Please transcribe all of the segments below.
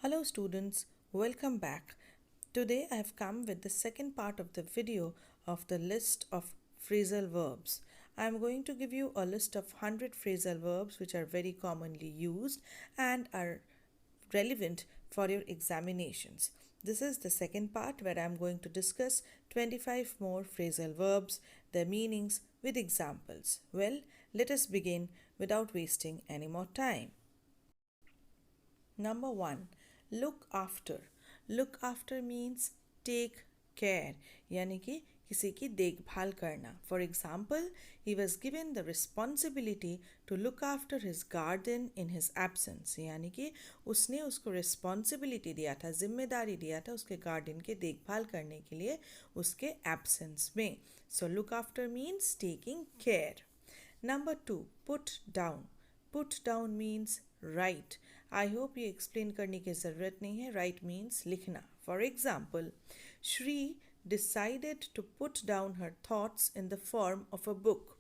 Hello students, welcome back. Today I have come with the second part of the video of the list of phrasal verbs. I am going to give you a list of 100 phrasal verbs which are very commonly used and are relevant for your examinations. This is the second part where I am going to discuss 25 more phrasal verbs, their meanings with examples. Well, let us begin without wasting any more time. Number 1, look after. Look after means take care, यानी कि किसी की देखभाल करना. For example, he was given the responsibility to look after his garden in his absence. यानी कि उसने उसको responsibility दिया था, जिम्मेदारी दिया था उसके garden के देखभाल करने के लिए उसके absence में. So look after means taking care. Number 2, put down. Put down means write. I hope ये एक्सप्लेन करने की ज़रूरत नहीं है. राइट मीन्स लिखना. For example, Shri decided to put down her thoughts in the form of a book.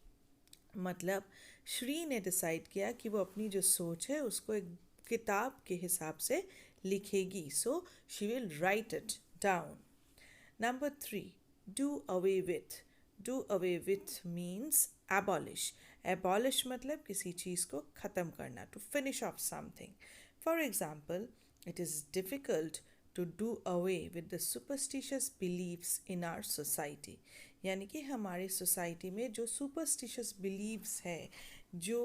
मतलब श्री ने decide किया कि वो अपनी जो सोच है उसको एक किताब के हिसाब से लिखेगी. So she will write it down. Number 3, do away with. Do away with means abolish. Abolish मतलब किसी चीज़ को ख़त्म करना, to finish off something. For example, it is difficult to do away with the superstitious beliefs in our society. यानी कि हमारे society में जो superstitious beliefs है, जो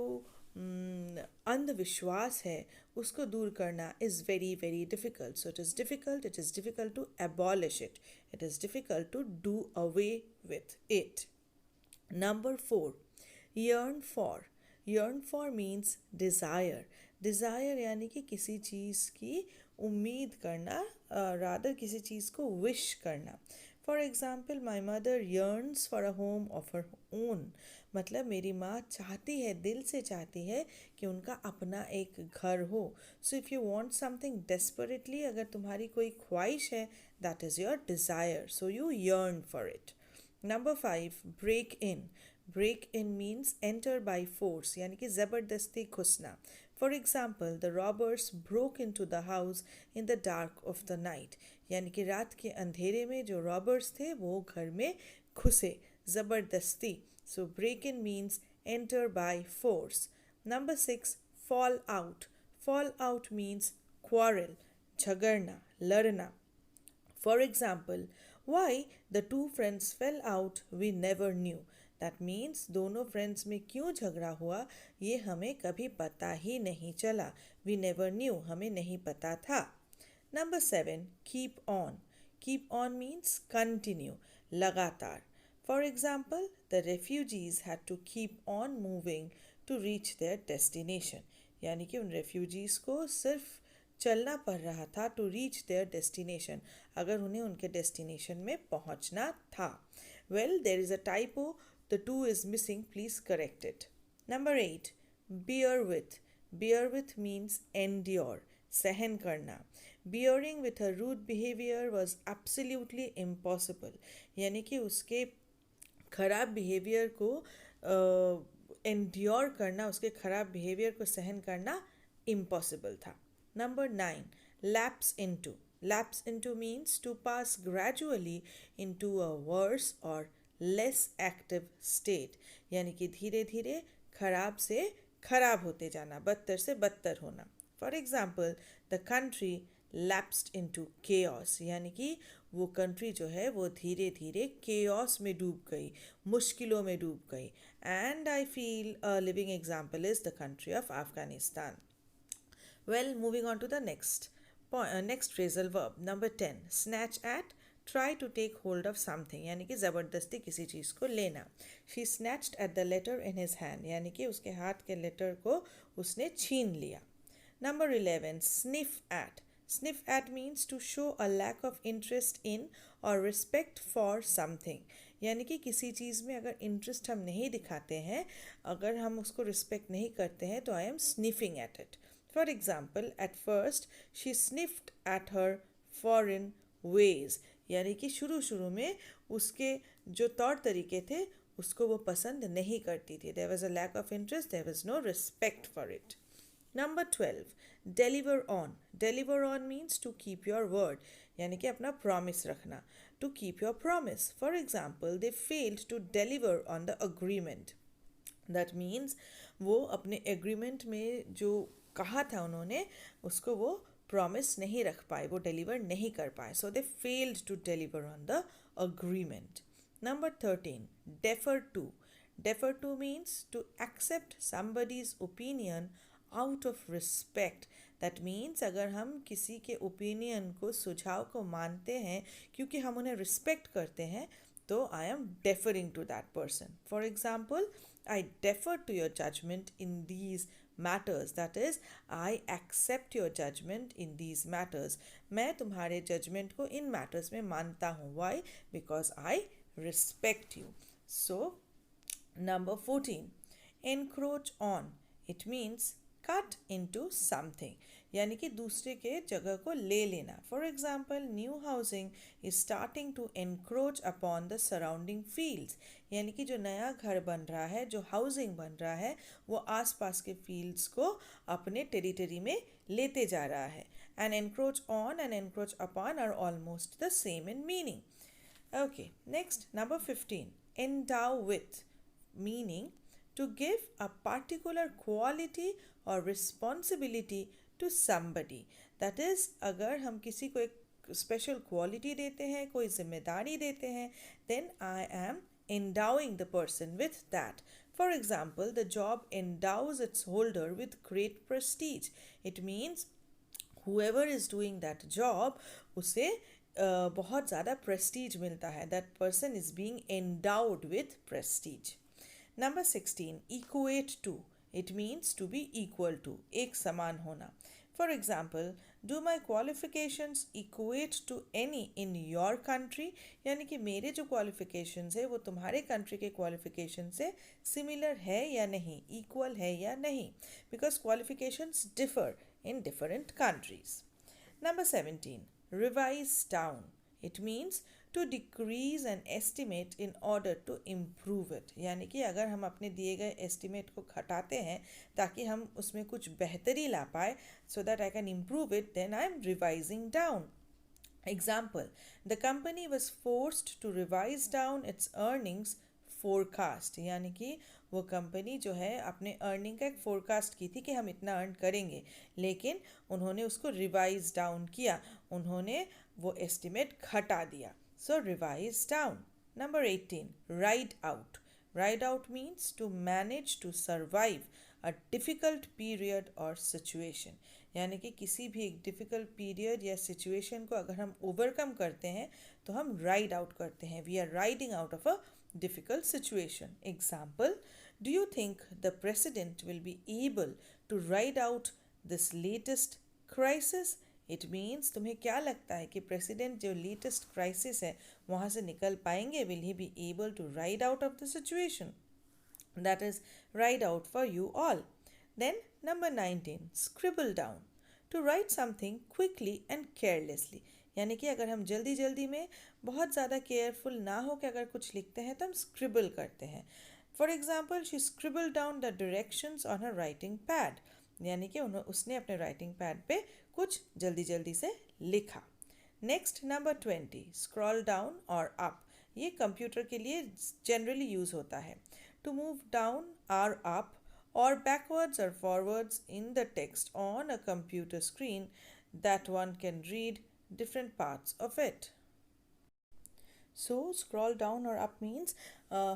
अंधविश्वास है, उसको दूर करना is very very difficult. So it is difficult to abolish it. It is difficult to do away with it. Number 4, yearn for. Yearn for means desire. Desire यानी कि किसी चीज़ की उम्मीद करना, rather किसी चीज़ को wish करना. For example, my mother yearns for a home of her own. मतलब मेरी माँ चाहती है, दिल से चाहती है कि उनका अपना एक घर हो. So if you want something desperately, अगर तुम्हारी कोई ख्वाहिश है, that is your desire. So you yearn for it. Number 5, break in. Break in means enter by force, यानी कि ज़बरदस्ती घुसना. For example, the robbers broke into the house in the dark of the night. यानी कि रात के अंधेरे में जो robbers थे वो घर में घुसे ज़बरदस्ती. So break in means enter by force. Number 6, fall out. Fall out means quarrel, झगड़ना, लड़ना. For example, why the two friends fell out we never knew. That means दोनों friends में क्यों झगड़ा हुआ ये हमें कभी पता ही नहीं चला. We never knew, हमें नहीं पता था. Number 7, keep on. Keep on means continue, लगातार. For example, the refugees had to keep on moving to reach their destination. यानी कि उन refugees को सिर्फ चलना पड़ रहा था टू रीच देयर डेस्टिनेशन, अगर उन्हें उनके डेस्टिनेशन में पहुंचना था. Well, there is a typo, the to is missing, please correct it. Number 8, bear with. Bear with means endure, सहन करना. Bearing with a rude behaviour was absolutely impossible. यानी कि उसके ख़राब बिहेवियर को एंड्योर करना, उसके ख़राब बिहेवियर को सहन करना इम्पॉसिबल था. Number 9, lapse into. Lapse into means to pass gradually into a worse or less active state. यानी कि धीरे धीरे खराब से खराब होते जाना, बदतर से बदतर होना. For example, the country lapsed into chaos. यानी कि वो कंट्री जो है वो धीरे धीरे chaos में डूब गई, मुश्किलों में डूब गई. And I feel a living example is the country of Afghanistan. Well, moving on to the next phrasal verb. Number 10, snatch at. Try to take hold of something, यानी कि ज़बरदस्ती किसी चीज़ को लेना. She snatched at the letter in his hand. यानी कि उसके हाथ के लेटर को उसने छीन लिया. Number 11, sniff at. Sniff at means to show a lack of interest in or respect for something. यानी कि किसी चीज़ में अगर इंटरेस्ट हम नहीं दिखाते हैं, अगर हम उसको रिस्पेक्ट नहीं करते हैं, तो I am sniffing at it. For example, at first she sniffed at her foreign ways. यानी कि शुरू में उसके जो तौर तरीके थे उसको वो पसंद नहीं करती थी. There was a lack of interest, there was no respect for it. Number 12, deliver on. Deliver on means to keep your word, यानी कि अपना promise रखना. To keep your promise. For example, they failed to deliver on the agreement. That means वो अपने agreement में जो कहा था उन्होंने उसको वो promise नहीं रख पाए, वो deliver नहीं कर पाए. So they failed to deliver on the agreement. Number 13, defer to. Defer to means to accept somebody's opinion out of respect. That means अगर हम किसी के opinion को, सुझाव को मानते हैं क्योंकि हम उन्हें respect करते हैं, तो I am deferring to that person. For example, I defer to your judgment in these matters. That is, I accept your judgment in these matters. मैं तुम्हारे judgment को इन matters में मानता हूँ. Why? Because I respect you. So, number 14, encroach on. It means cut into something, यानी कि दूसरे के जगह को ले लेना. For example, new housing is starting to encroach upon the surrounding fields, यानी कि जो नया घर बन रहा है, जो हाउसिंग बन रहा है, वो आसपास के फील्ड्स को अपने टेरिटरी में लेते जा रहा है. And encroach on and encroach upon are almost the same in meaning. Okay, next, number 15, endow with, meaning to give a particular quality or responsibility to somebody. That is, अगर हम किसी को एक special quality देते हैं, कोई जिम्मेदारी देते हैं, then I am endowing the person with that. For example, the job endows its holder with great prestige. It means whoever is doing that job, उसे बहुत ज़्यादा prestige मिलता है. That person is being endowed with prestige. Number 16, equate to. It means to be equal to, एक समान होना. For example, do my qualifications equate to any in your country? यानी कि मेरे जो qualifications है वो तुम्हारे country के qualification से similar है या नहीं, equal है या नहीं. Because qualifications differ in different countries. Number 17, revise down. It means to decrease an estimate in order to improve it. यानी कि अगर हम अपने दिए गए estimate को घटाते हैं ताकि हम उसमें कुछ बेहतरी ला पाए, so that I can improve it, then I am revising down. Example, the company was forced to revise down its earnings forecast. यानी कि वो कंपनी जो है अपने अर्निंग का एक फोरकास्ट की थी कि हम इतना अर्न करेंगे, लेकिन उन्होंने उसको रिवाइज डाउन किया, उन्होंने वो एस्टिमेट घटा दिया. So revise down. Number 18, ride out. Ride out means to manage to survive a difficult period और सिचुएशन. यानी कि किसी भी एक डिफ़िकल्ट पीरियड या सिचुएशन को अगर हम ओवरकम करते हैं तो हम राइड आउट करते हैं. We are riding out of a difficult situation. Example, do you think the president will be able to ride out this latest crisis? It means तुम्हें क्या लगता है कि प्रेसिडेंट जो लेटेस्ट क्राइसिस है वहाँ से निकल पाएंगे? Will he be able to ride out of the situation? That is, ride out for you all. Then number 19, scribble down. To write something quickly and carelessly. यानी कि अगर हम जल्दी जल्दी में बहुत ज़्यादा केयरफुल ना हो कि अगर कुछ लिखते हैं तो हम स्क्रिबल करते हैं. For example, she scribble down the directions on her writing pad. यानी कि उसने अपने राइटिंग पैड पे कुछ जल्दी जल्दी से लिखा. नेक्स्ट, नंबर 20, स्क्रॉल डाउन और अप. ये कंप्यूटर के लिए जनरली यूज़ होता है. टू मूव डाउन और up or backwards or forwards in the text on a computer screen that one can read different parts of it. So scroll down or up means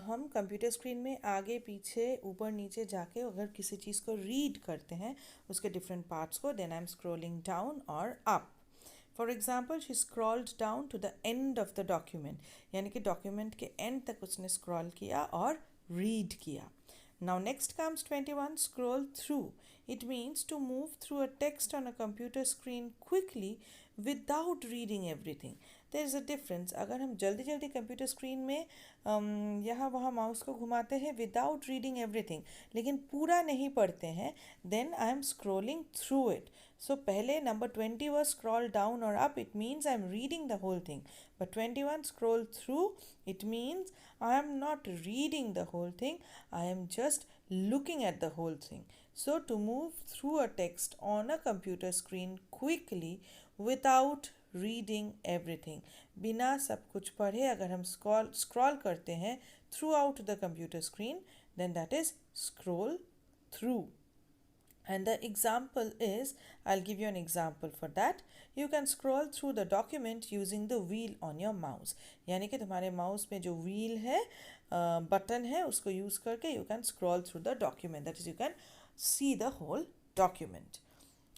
हम computer screen में आगे पीछे ऊपर नीचे जाके अगर किसी चीज़ को रीड करते हैं उसके डिफरेंट पार्ट्स को, then I'm scrolling down or up. For example, she scrolled down to the end of the document. यानी कि डॉक्यूमेंट के एंड तक उसने स्क्रॉल किया और रीड किया. Now next comes 21, scroll through. It means to move through a text on a computer screen quickly without reading everything. There is a difference. अगर हम जल्दी जल्दी कंप्यूटर स्क्रीन में यहाँ वहाँ माउस को घुमाते हैं without reading everything, लेकिन पूरा नहीं पढ़ते हैं, then I am scrolling through it. So पहले number 20 was scroll down or up. It means I am reading the whole thing. But 21, scroll through. It means I am not reading the whole thing. I am just looking at the whole thing. So, to move through a text on a computer screen quickly without reading everything, बिना सब कुछ पढ़े अगर हम scroll करते हैं throughout the computer screen, then that is scroll through. And the example is, I'll give you an example for that. You can scroll through the document using the wheel on your mouse. यानी कि तुम्हारे mouse में जो wheel है, button है, उसको use करके you can scroll through the document. That is, you can see the whole document.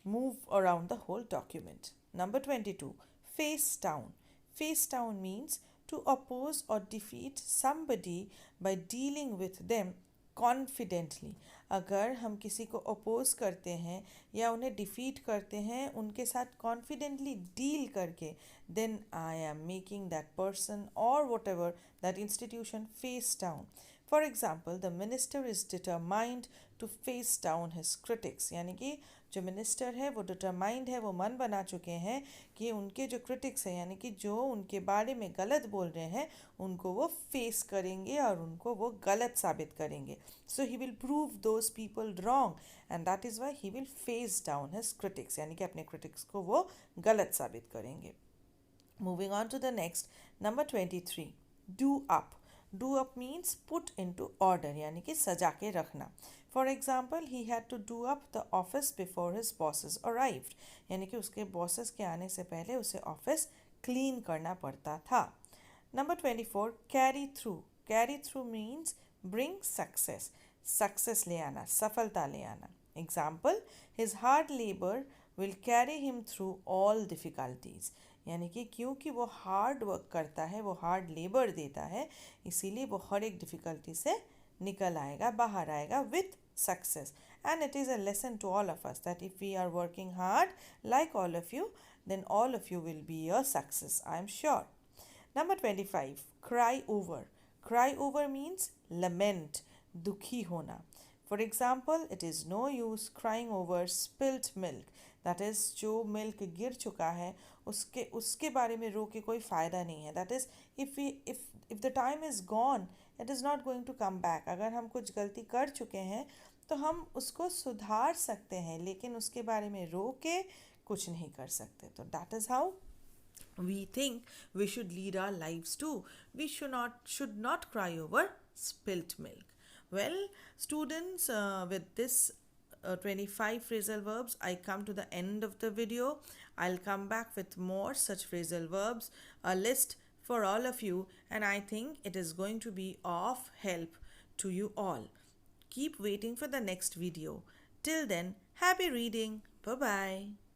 Move around the whole document. Number 22. Face down. Face down means to oppose or defeat somebody by dealing with them confidently. अगर हम किसी को oppose करते हैं या उन्हें defeat करते हैं उनके साथ कॉन्फिडेंटली डील करके, then I am making that person और whatever that institution face down. For example, the minister is determined to face down his critics. यानी कि जो मिनिस्टर है वो डिटरमाइंड है, वो मन बना चुके हैं कि उनके जो क्रिटिक्स हैं, यानी कि जो उनके बारे में गलत बोल रहे हैं, उनको वो फेस करेंगे और उनको वो गलत साबित करेंगे. So he will prove those people wrong and that is why he will face down his critics. यानी कि अपने क्रिटिक्स को वो गलत साबित करेंगे. Moving on to the next, number 23. Do up. Do up means put into order, यानी कि सजा के रखना. For example, he had to do up the office before his bosses arrived. यानी कि उसके बॉसेस के आने से पहले उसे ऑफिस क्लीन करना पड़ता था. Number 24. Carry through. Carry through means bring success. Success ले आना, सफलता ले आना. Example, his hard labour will carry him through all difficulties. यानी कि क्योंकि वो हार्ड वर्क करता है, वो हार्ड लेबर देता है, इसीलिए वो हर एक डिफ़िकल्टी से निकल आएगा, बाहर आएगा with success. And it is a lesson to all of us that if we are working hard like all of you, then all of you will be a success, I am sure. Number 25. Cry over. Cry over means lament, dukhi hona. For example, it is no use crying over spilt milk. That is, जो milk गिर चुका है उसके बारे में रो के कोई फ़ायदा नहीं है. That is, if the time is gone, it is not going to come back. अगर हम कुछ गलती कर चुके हैं तो हम उसको सुधार सकते हैं, लेकिन उसके बारे में रो के कुछ नहीं कर सकते. तो that is how we think we should lead our lives too. We should not cry over spilt milk. Well, students, with this 25 phrasal verbs, I come to the end of the video. I'll come back with more such phrasal verbs, a list for all of you, and I think it is going to be of help to you all. Keep waiting for the next video. Till then, happy reading. Bye bye.